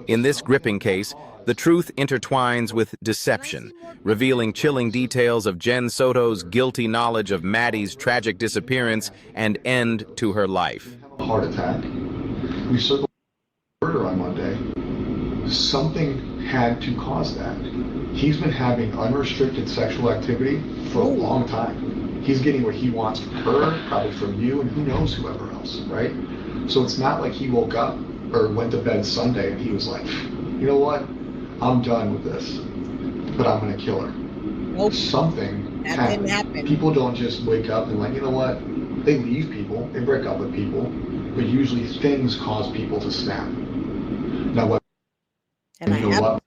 In this gripping case, the truth intertwines with deception, revealing chilling details of Jen Soto's guilty knowledge of Maddie's tragic disappearance and end to her life. Heart attack. We circled murder on Monday. Something had to cause that. He's been having unrestricted sexual activity for a long time. He's getting what he wants from her, probably from you, and who knows whoever else, right? So it's not like he woke up or went to bed Sunday and he was like, you know what? I'm done with this, but I'm going to kill her. Nope. Something That happened. didn't happen. People don't just wake up and like, you know what? They leave people, they break up with people, but usually things cause people to snap. Now what? And you know what?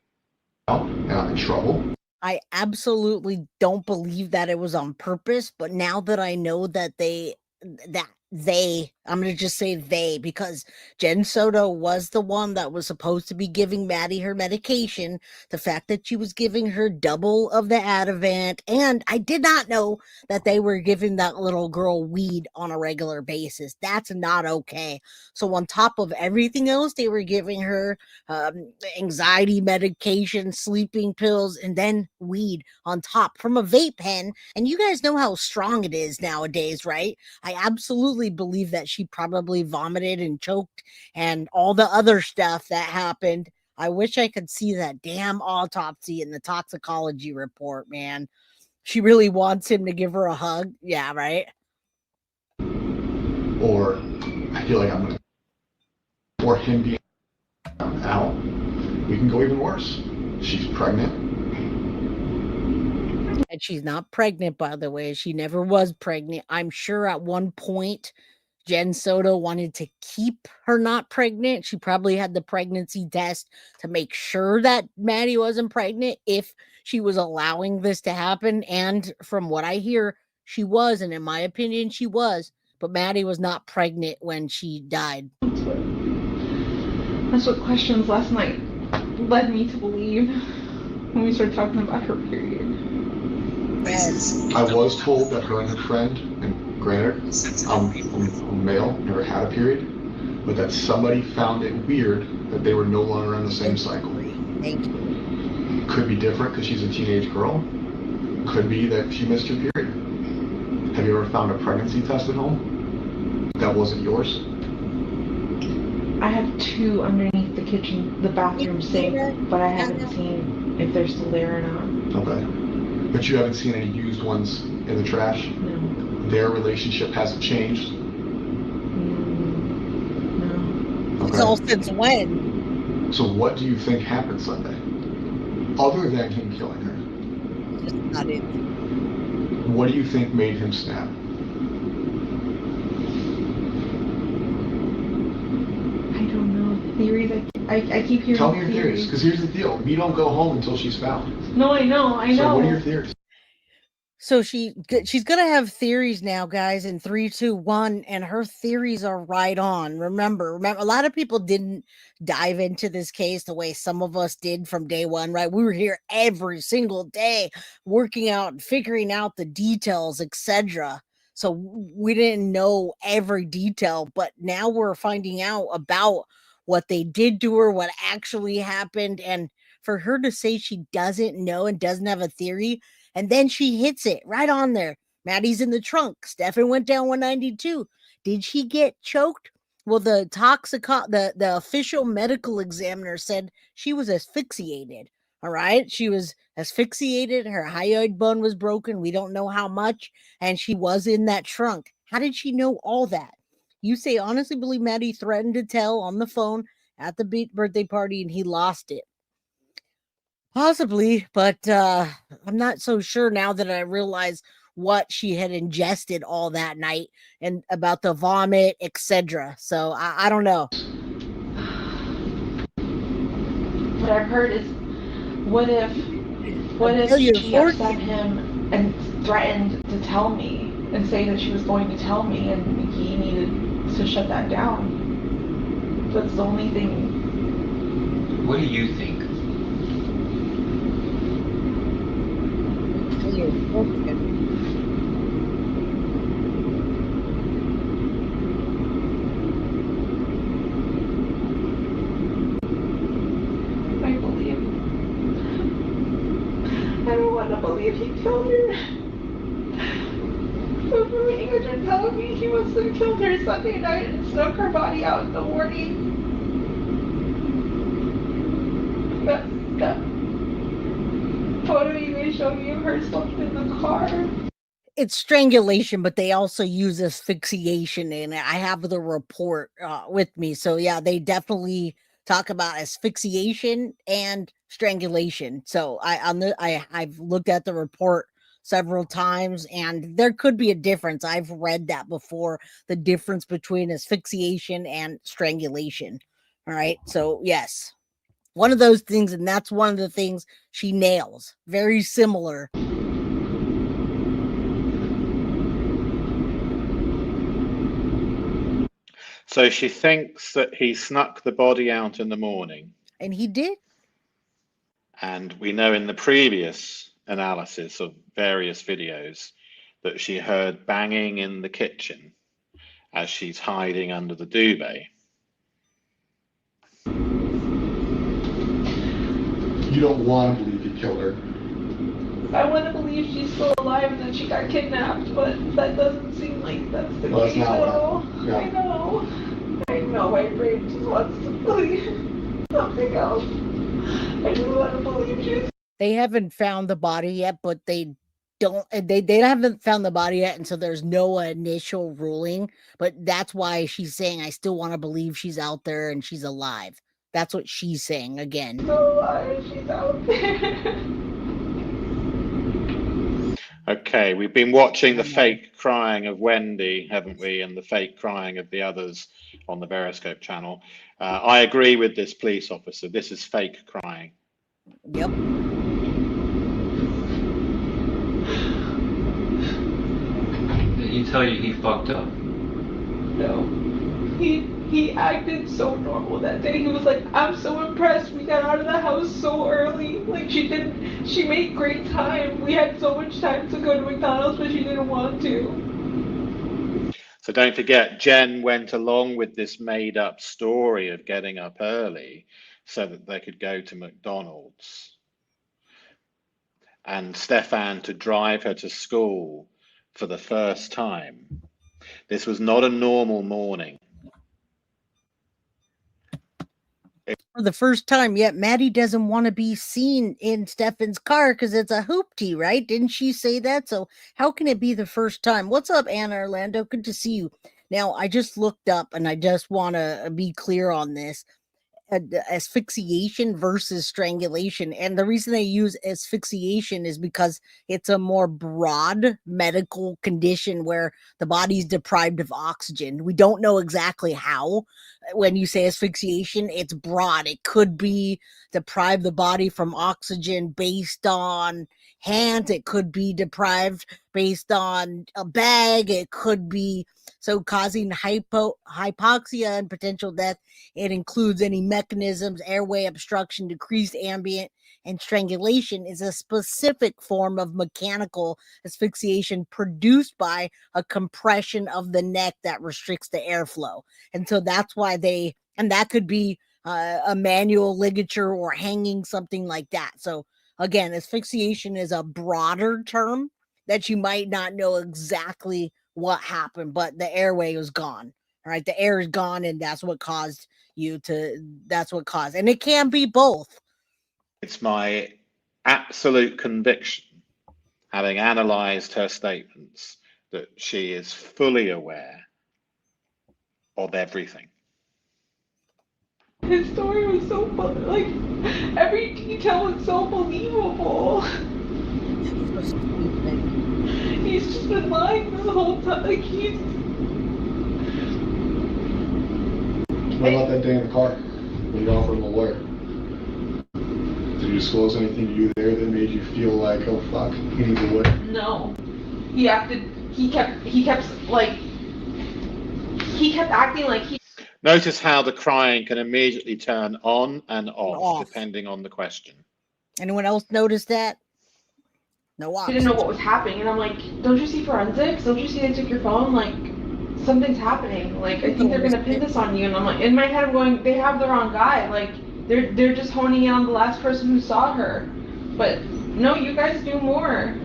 And I'm in trouble. I absolutely don't believe that it was on purpose, but now that I know that I'm going to just say they, because Jen Soto was the one that was supposed to be giving Maddie her medication. The fact that she was giving her double of the Ativan, and I did not know that they were giving that little girl weed on a regular basis. That's not okay. So on top of everything else, they were giving her anxiety medication, sleeping pills, and then weed on top from a vape pen. And you guys know how strong it is nowadays, right? I absolutely believe that she probably vomited and choked and all the other stuff that happened. I wish I could see that damn autopsy and the toxicology report, man. She really wants him to give her a hug. Yeah, right? Or I feel like I'm going to, or him being out. We can go even worse. She's pregnant. And she's not pregnant, by the way. She never was pregnant. I'm sure at one point Jen Soto wanted to keep her not pregnant. She probably had the pregnancy test to make sure that Maddie wasn't pregnant if she was allowing this to happen. And from what I hear, she was. And in my opinion, she was. But Maddie was not pregnant when she died. That's what questions last night led me to believe when we started talking about her period. Yes. I was told that her and her friend, and granted, I'm male, never had a period, but that somebody found it weird that they were no longer on the same cycle. Thank you. Could be different because she's a teenage girl. Could be that she missed her period. Have you ever found a pregnancy test at home that wasn't yours? I have two underneath the bathroom sink, but I haven't seen if they're still there or not. Okay. But you haven't seen any used ones in the trash? No. Their relationship hasn't changed? No. Okay. It's all since when? So what do you think happened Sunday? Other than him killing her? Just not it. What do you think made him snap? I don't know. Theories, I keep hearing. Tell me your theories, because here's the deal. We don't go home until she's found. No, I know. So what are your theories? So she's gonna have theories now, guys, in 3, 2, 1, and her theories are right on. Remember, a lot of people didn't dive into this case the way some of us did from day one, right? We were here every single day working out, figuring out the details, etc. So we didn't know every detail, but now we're finding out about what they did to her, what actually happened, and for her to say she doesn't know and doesn't have a theory, and then she hits it right on there. Maddie's in the trunk. Stefan went down 192. Did she get choked? Well, the official medical examiner said she was asphyxiated. All right. She was asphyxiated. Her hyoid bone was broken. We don't know how much. And she was in that trunk. How did she know all that? You say, honestly believe Maddie threatened to tell on the phone at the birthday party and he lost it. Possibly, but I'm not so sure now that I realize what she had ingested all that night and about the vomit, etc. So I don't know. What I've heard is, what if she upset him and threatened to tell me and say that she was going to tell me and he needed to shut that down? That's the only thing. What do you think? to believe he killed her. But for me, you're telling me he must have killed her Sunday night and snuck her body out in the morning. That photo you guys showed me of her stuck in the car. It's strangulation, but they also use asphyxiation in it. I have the report with me. So yeah, they definitely talk about asphyxiation and strangulation. So I've looked at the report several times, and there could be a difference. I've read that before, the difference between asphyxiation and strangulation. All right. So yes, one of those things, and that's one of the things she nails. Very similar. So she thinks that he snuck the body out in the morning. And he did. And we know in the previous analysis of various videos that she heard banging in the kitchen as she's hiding under the duvet. You don't want to believe he killed her. I want to believe she's still alive and that she got kidnapped, but that doesn't seem like that's the case at all. Yeah. I know, my brain just wants to believe something else. I just want to believe she's... They haven't found the body yet, but they haven't found the body yet, and so there's no initial ruling. But that's why she's saying, I still want to believe she's out there and she's alive. That's what she's saying again. So alive, she's out there. Okay, we've been watching the fake crying of Wendy, haven't we? And the fake crying of the others on the Periscope channel. I agree with this police officer. This is fake crying. Yep. Did he tell you he fucked up? No. He acted so normal that day. He was like, I'm so impressed. We got out of the house so early. Like, she made great time. We had so much time to go to McDonald's, but she didn't want to. So don't forget, Jen went along with this made up story of getting up early so that they could go to McDonald's. And Stefan to drive her to school for the first time. This was not a normal morning. For the first time, yet Maddie doesn't want to be seen in Stefan's car because it's a hoopty, right? Didn't she say that? So how can it be the first time? What's up, Anna Orlando? Good to see you. Now, I just looked up, and I just want to be clear on this. Asphyxiation versus strangulation, and the reason they use asphyxiation is because it's a more broad medical condition where the body's deprived of oxygen. We don't know exactly how. When you say asphyxiation, it's broad. It could be deprive the body from oxygen based on hands. It could be deprived based on a bag. It could be so causing hypoxia and potential death. It includes any mechanisms, airway obstruction, decreased ambient, and strangulation is a specific form of mechanical asphyxiation produced by a compression of the neck that restricts the airflow. And so that's why and that could be a manual ligature or hanging, something like that. So again, asphyxiation is a broader term that you might not know exactly what happened, but the airway was gone. All right, the air is gone, and that's what caused and it can be both. It's my absolute conviction, having analyzed her statements, that she is fully aware of everything. His story was so fun. Like, every detail was so believable. He's just been lying this whole time. Like, What about that day in the car when you offered him a lawyer? Did he disclose anything to you there that made you feel like, oh fuck, he needs a lawyer? No. He kept acting like he... Notice how the crying can immediately turn on and off depending on the question. Anyone else notice that? No oxygen. Didn't know what was happening, and I'm like, don't you see forensics? Don't you see they took your phone? Like, something's happening. Like, I think they're gonna pin this on you. And I'm like, in my head, I'm going, they have the wrong guy. Like, they're just honing in on the last person who saw her. But No, you guys do more.